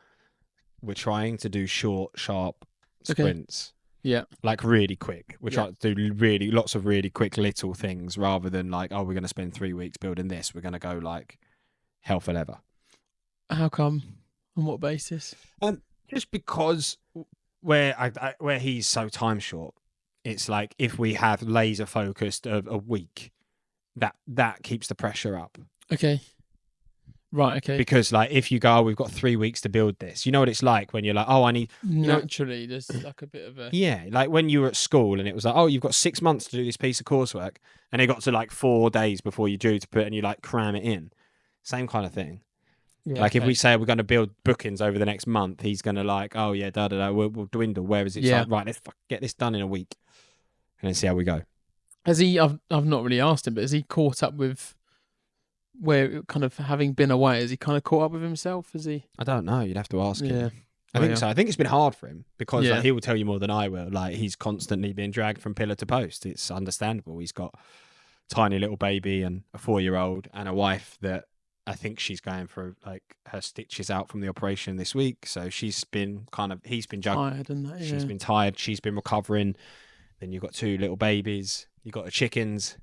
we're trying to do short, sharp sprints. Yeah. Like really quick. We're trying to do lots of really quick little things rather than like, oh, we're going to spend 3 weeks building this. We're going to go like hell for leather. How come? On what basis? Just because where he's so time short, it's like if we have laser focused of a week, that keeps the pressure up. Okay. Right. Okay. Because like if you go, oh, we've got 3 weeks to build this, you know what it's like when you're like, oh, I need naturally there's like a bit of a like when you were at school and it was like, oh, you've got 6 months to do this piece of coursework, and it got to like 4 days before you're due to put it, and you like cram it in. Same kind of thing. Yeah, like if we say we're going to build bookings over the next month, he's going to like, oh yeah, we'll dwindle. Where is it? Yeah. Like, right, let's get this done in a week, and then see how we go. Has he? I've not really asked him, but has he caught up with where kind of having been away? Has he kind of caught up with himself? Has he? I don't know. You'd have to ask him. Yeah. I think so. I think it's been hard for him because Yeah. like, he will tell you more than I will. Like he's constantly being dragged from pillar to post. It's understandable. He's got a tiny little baby and a 4-year-old and a wife that I think she's going for like her stitches out from the operation this week. So he's been juggling. Tired and that. Yeah. She's been tired. She's been recovering. Then you've got 2 little babies. You've got the chickens.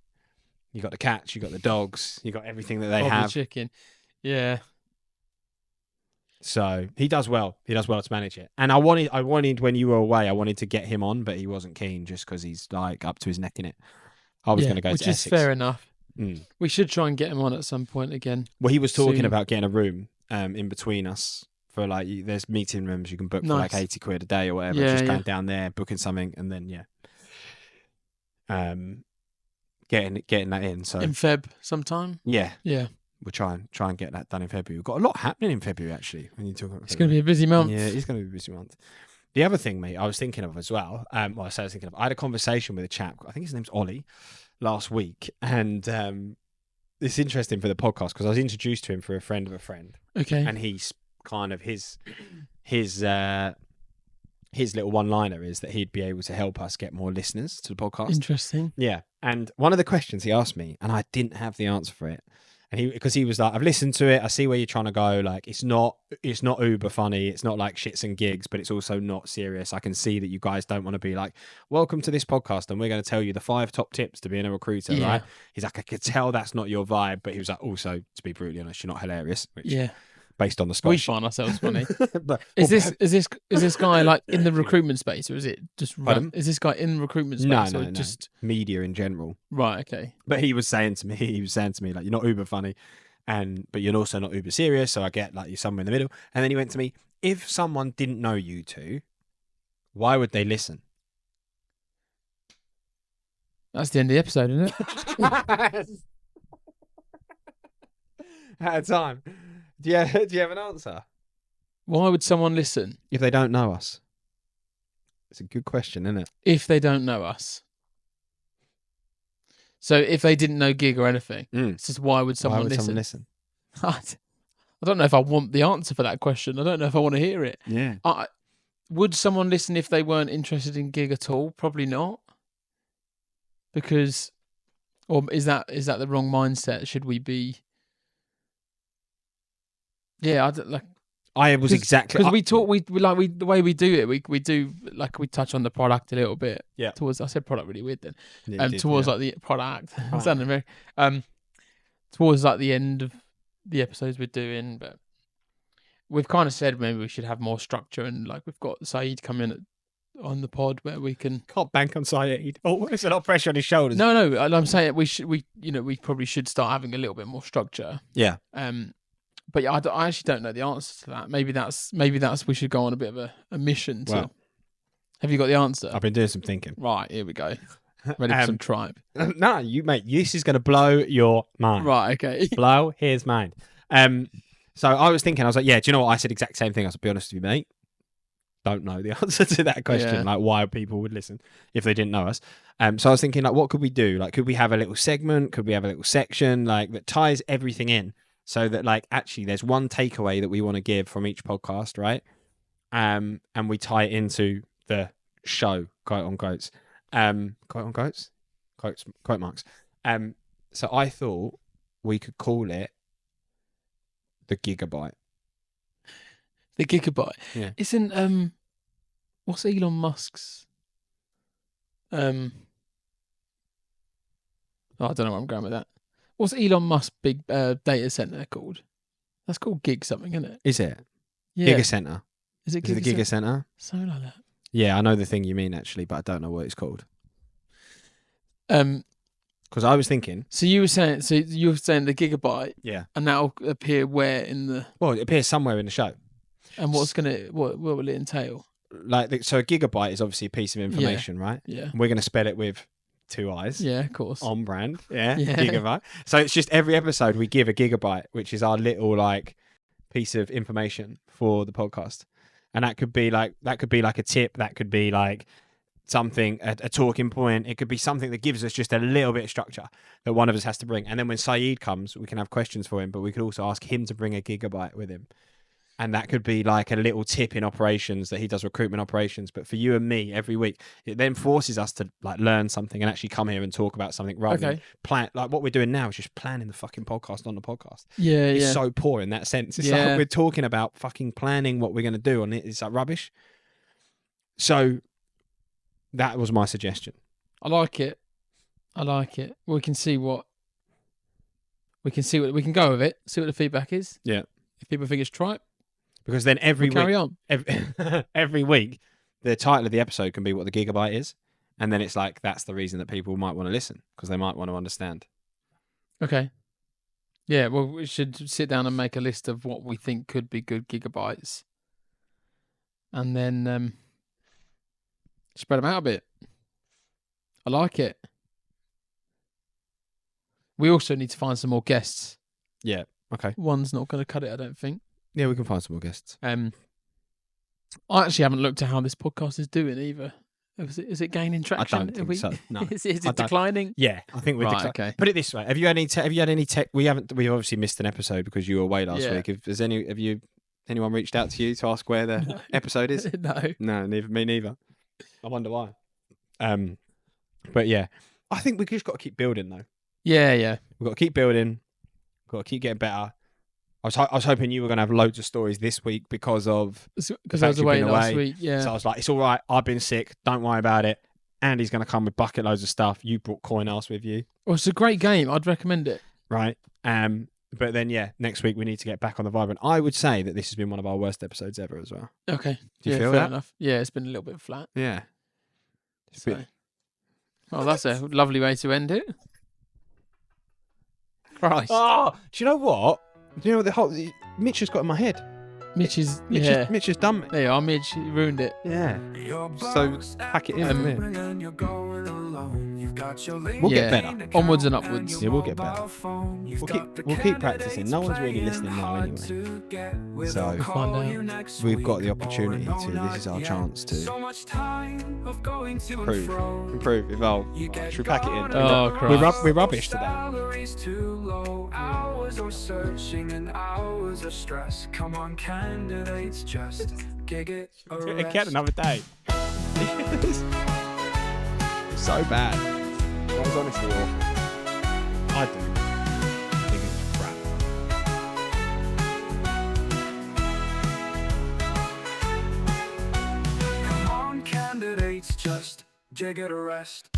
You got the cats. You got the dogs. You got everything that they Bobby have. chicken. Yeah. So he does well. He does well to manage it. And I wanted when you were away, I wanted to get him on, but he wasn't keen just because he's like up to his neck in it. I was going to go which to is Essex. fair enough. Mm. We should try and get him on at some point again. Well, he was talking soon. about getting a room in between us for like there's meeting rooms you can book for like Nice. 80 quid a day or whatever. Yeah, Just going yeah. down there, booking something, and then getting that in. So In Feb sometime. yeah, Yeah, we'll try and get that done in February. We've got a lot happening in February actually. When you talk about it's going to be a busy month. Yeah, it's going to be a busy month. The other thing, mate, I was thinking of as well. I had a conversation with a chap. I think his name's Ollie, last week, and it's interesting for the podcast because I was introduced to him for a friend of a friend, Okay. and he's kind of his little one-liner is that he'd be able to help us get more listeners to the podcast. Interesting. Yeah, and one of the questions he asked me, and I didn't have the answer for it. And because he was like, I've listened to it. I see where you're trying to go. Like, it's not uber funny. It's not like shits and gigs, but it's also not serious. I can see that you guys don't want to be like, welcome to this podcast, and we're going to tell you the 5 top tips to being a recruiter, Yeah. right? He's like, I could tell that's not your vibe, but he was like, also, to be brutally honest, you're not hilarious. Which, Yeah. based on the We Scottish. find ourselves funny. But, Is this guy like in the recruitment space, or is it just Pardon? is this guy in the recruitment No, space, or no. just media in general. right? Okay. But he was saying to me, like, you're not uber funny, but you're also not uber serious. So I get like you're somewhere in the middle. And then he went to me, if someone didn't know you two, why would they listen? That's the end of the episode, isn't it? At a time. Do you have an answer? Why would someone listen If they don't know us. It's a good question, isn't it? if they don't know us? So if they didn't know Giig or anything, it's just why would someone listen? I don't know if I want the answer for that question. I don't know if I want to hear it. Yeah. Would someone listen if they weren't interested in Giig at all? Probably not. Because, or is that the wrong mindset? Should we be? Yeah, I don't like. I was exactly because we talk. We the way we do it. We do like we touch on the product a little bit. Yeah. Towards I said product really weird then. Yeah, Towards like the product. I'm sounding very towards like the end of the episodes we're doing, but we've kind of said maybe we should have more structure, and like we've got Saeed come in on the pod where we can can't bank on Saeed. Oh, it's a lot of pressure on his shoulders. No, I'm saying we probably should start having a little bit more structure. Yeah. But yeah, I actually don't know the answer to that. Maybe that's we should go on a bit of a mission to. Well, have you got the answer? I've been doing some thinking. Right, here we go. Ready for some tribe. No, this is going to blow your mind. Right, okay. Blow his mind. So I was thinking, I was like, yeah, do you know what? I said the exact same thing. I was, be honest with you, mate. Don't know the answer to that question. Yeah. Like, why people would listen if they didn't know us. So I was thinking, like, what could we do? Like, could we have a little segment? Could we have a little section, like, that ties everything in so that, like, actually there's one takeaway that we want to give from each podcast, right? And we tie it into the show, quote unquote. Quote unquote? Quote marks. So I thought we could call it the Gigabyte. The gigabyte. Yeah. Isn't what's Elon Musk's I don't know where I'm going with that. What's Elon Musk's big data center called? That's called Giig something, isn't it? Is it? Yeah. Giga Center. Is it Is it the Giga Center? Something like that. Yeah, I know the thing you mean actually, but I don't know what it's called. Because I was thinking. So you were saying the gigabyte, Yeah. and that'll appear where in the Well, it appears somewhere in the show. and what will it entail? Like, so a gigabyte is obviously a piece of information, right? Yeah. We're going to spell it with 2 I's. Yeah, of course. On brand. Yeah. Yeah. Gigabyte. So it's just every episode we give a gigabyte, which is our little like piece of information for the podcast. And that could be like a tip. That could be like something, a talking point. It could be something that gives us just a little bit of structure that one of us has to bring. And then when Saeed comes, we can have questions for him, but we could also ask him to bring a gigabyte with him. And that could be like a little tip in operations that he does recruitment operations. But for you and me every week, it then forces us to like learn something and actually come here and talk about something rather than plan. Like what we're doing now is just planning the fucking podcast on the podcast. Yeah, It's so poor in that sense. It's like we're talking about fucking planning what we're going to do and it's like rubbish. So that was my suggestion. I like it. We can see what we can go with it. See what the feedback is. Yeah. If people think it's tripe, Because then every Carry week, on. every week, the title of the episode can be what the gigabyte is, and then it's like that's the reason that people might want to listen because they might want to understand. Okay. Yeah, well, we should sit down and make a list of what we think could be good gigabytes, and then spread them out a bit. I like it. We also need to find some more guests. Yeah. Okay. One's not going to cut it, I don't think. Yeah, we can find some more guests. I actually haven't looked at how this podcast is doing either. Is it gaining traction? I don't think so. No. Is it declining? Yeah, I think we're Right, okay. Put it this way: Have you had any tech? We obviously missed an episode because you were away last Yeah. week. Anyone reached out to you to ask where the episode is? No. No, me neither. I wonder why. But yeah, I think we just got to keep building though. Yeah. We've got to keep building. We've got to keep getting better. I was hoping you were going to have loads of stories this week because Because I was away last week. Yeah. So I was like, it's all right. I've been sick. Don't worry about it. Andy's going to come with bucket loads of stuff. You brought coin ass with you, Well, it's a great game. I'd recommend it. right? But then next week we need to get back on the vibrant. I would say that this has been one of our worst episodes ever as well. Okay. Do you feel fair that? enough. Yeah, it's been a little bit flat. Yeah. So. Oh, that's a lovely way to end it. Christ. Oh, do you know what? Do you know what Mitch has got in my head? Mitch is... Mitch has done me. There you are, Mitch. You ruined it. Yeah. So pack it in from here. We'll get better. Onwards and upwards. Yeah, we'll get better. We'll keep practicing. No one's really listening now anyway. So we've got the opportunity to. This is our chance to improve, evolve. Should we pack it in? Oh, Christ. We're rubbish today. Hours of searching and hours of stress. Come on, candidates, just gig it or Again, rest. another day. So bad. That was honestly awful. I do. I think it's crap. Come on, candidates, just jig it or rest.